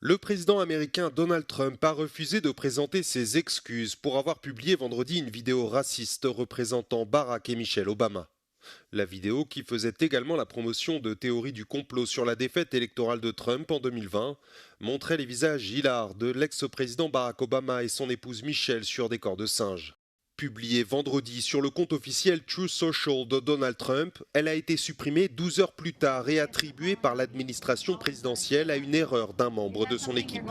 Le président américain Donald Trump a refusé de présenter ses excuses pour avoir publié vendredi une vidéo raciste représentant Barack et Michelle Obama. La vidéo, qui faisait également la promotion de théories du complot sur la défaite électorale de Trump en 2020, montrait les visages hilars de l'ex-président Barack Obama et son épouse Michelle sur des corps de singes. Publiée vendredi sur le compte officiel Truth Social de Donald Trump, elle a été supprimée 12 heures plus tard et attribuée par l'administration présidentielle à une erreur d'un membre de son équipe.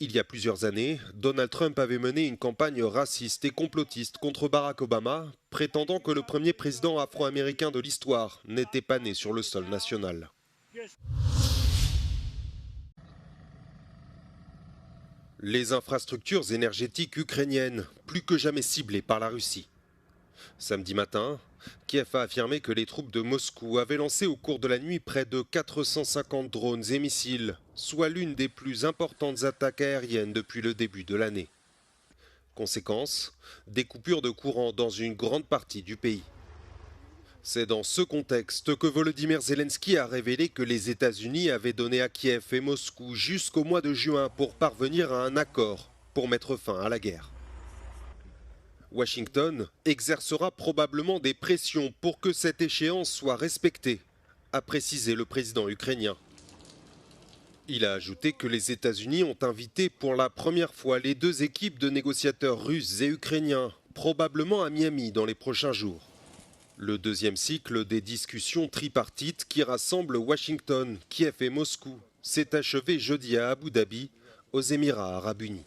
Il y a plusieurs années, Donald Trump avait mené une campagne raciste et complotiste contre Barack Obama, prétendant que le premier président afro-américain de l'histoire n'était pas né sur le sol national. Les infrastructures énergétiques ukrainiennes, plus que jamais ciblées par la Russie. Samedi matin, Kiev a affirmé que les troupes de Moscou avaient lancé au cours de la nuit près de 450 drones et missiles, soit l'une des plus importantes attaques aériennes depuis le début de l'année. Conséquence, des coupures de courant dans une grande partie du pays. C'est dans ce contexte que Volodymyr Zelensky a révélé que les États-Unis avaient donné à Kiev et Moscou jusqu'au mois de juin pour parvenir à un accord pour mettre fin à la guerre. Washington exercera probablement des pressions pour que cette échéance soit respectée, a précisé le président ukrainien. Il a ajouté que les États-Unis ont invité pour la première fois les deux équipes de négociateurs russes et ukrainiens, probablement à Miami dans les prochains jours. Le deuxième cycle des discussions tripartites qui rassemblent Washington, Kiev et Moscou s'est achevé jeudi à Abu Dhabi, aux Émirats arabes unis.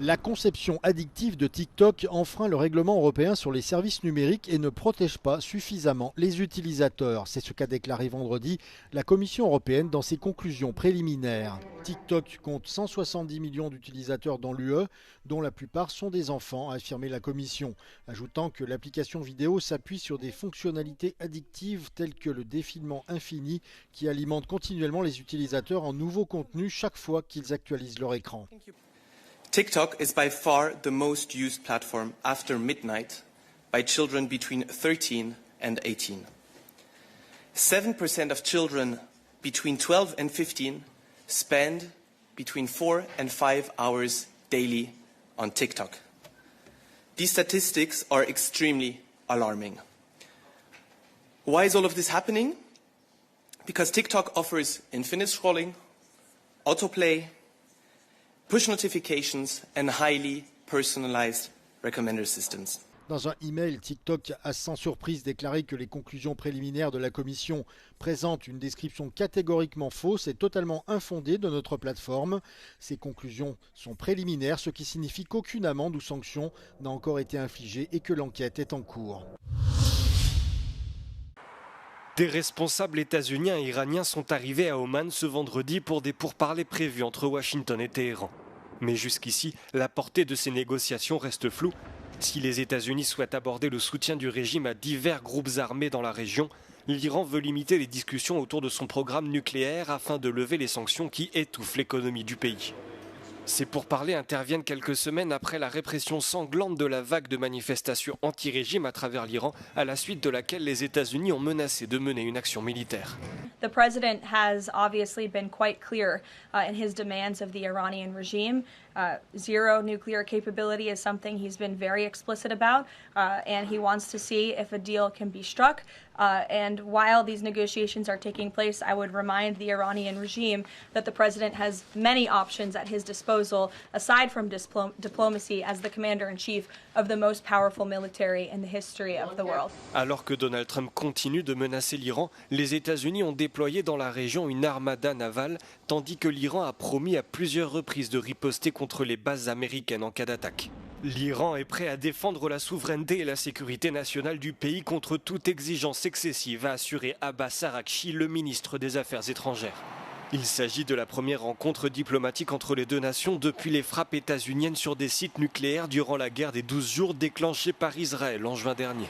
La conception addictive de TikTok enfreint le règlement européen sur les services numériques et ne protège pas suffisamment les utilisateurs. C'est ce qu'a déclaré vendredi la Commission européenne dans ses conclusions préliminaires. TikTok compte 170 millions d'utilisateurs dans l'UE, dont la plupart sont des enfants, a affirmé la Commission, ajoutant que l'application vidéo s'appuie sur des fonctionnalités addictives telles que le défilement infini qui alimente continuellement les utilisateurs en nouveaux contenus chaque fois qu'ils actualisent leur écran. TikTok is by far the most used platform after midnight by children between 13 and 18. 7% of children between 12 and 15 spend between 4 and 5 hours daily on TikTok. These statistics are extremely alarming. Why is all of this happening? Because TikTok offers infinite scrolling, autoplay, push notifications and highly personalized recommender systems. Dans un email, TikTok a sans surprise déclaré que les conclusions préliminaires de la Commission présentent une description catégoriquement fausse et totalement infondée de notre plateforme. Ces conclusions sont préliminaires, ce qui signifie qu'aucune amende ou sanction n'a encore été infligée et que l'enquête est en cours. Des responsables états-uniens et iraniens sont arrivés à Oman ce vendredi pour des pourparlers prévus entre Washington et Téhéran. Mais jusqu'ici, la portée de ces négociations reste floue. Si les États-Unis souhaitent aborder le soutien du régime à divers groupes armés dans la région, l'Iran veut limiter les discussions autour de son programme nucléaire afin de lever les sanctions qui étouffent l'économie du pays. Ces pourparlers interviennent quelques semaines après la répression sanglante de la vague de manifestations anti-régime à travers l'Iran, à la suite de laquelle les États-Unis ont menacé de mener une action militaire. The president has obviously been quite clear in his demands of the Iranian regime. Zero nuclear capability is something he's been very explicit about, and he wants to see if a deal can be struck. And while these negotiations are taking place, I would remind the Iranian regime that the president has many options at his disposal, aside from diplomacy, as the commander-in-chief of the most powerful military in the history of the world. Alors que Donald Trump continue de menacer l'Iran, les États-Unis ont déployé dans la région une armada navale, tandis que l'Iran a promis à plusieurs reprises de riposter contre les bases américaines en cas d'attaque. L'Iran est prêt à défendre la souveraineté et la sécurité nationale du pays contre toute exigence excessive, a assuré Abbas Araghchi, le ministre des Affaires étrangères. Il s'agit de la première rencontre diplomatique entre les deux nations depuis les frappes états-uniennes sur des sites nucléaires durant la guerre des 12 jours déclenchée par Israël en juin dernier.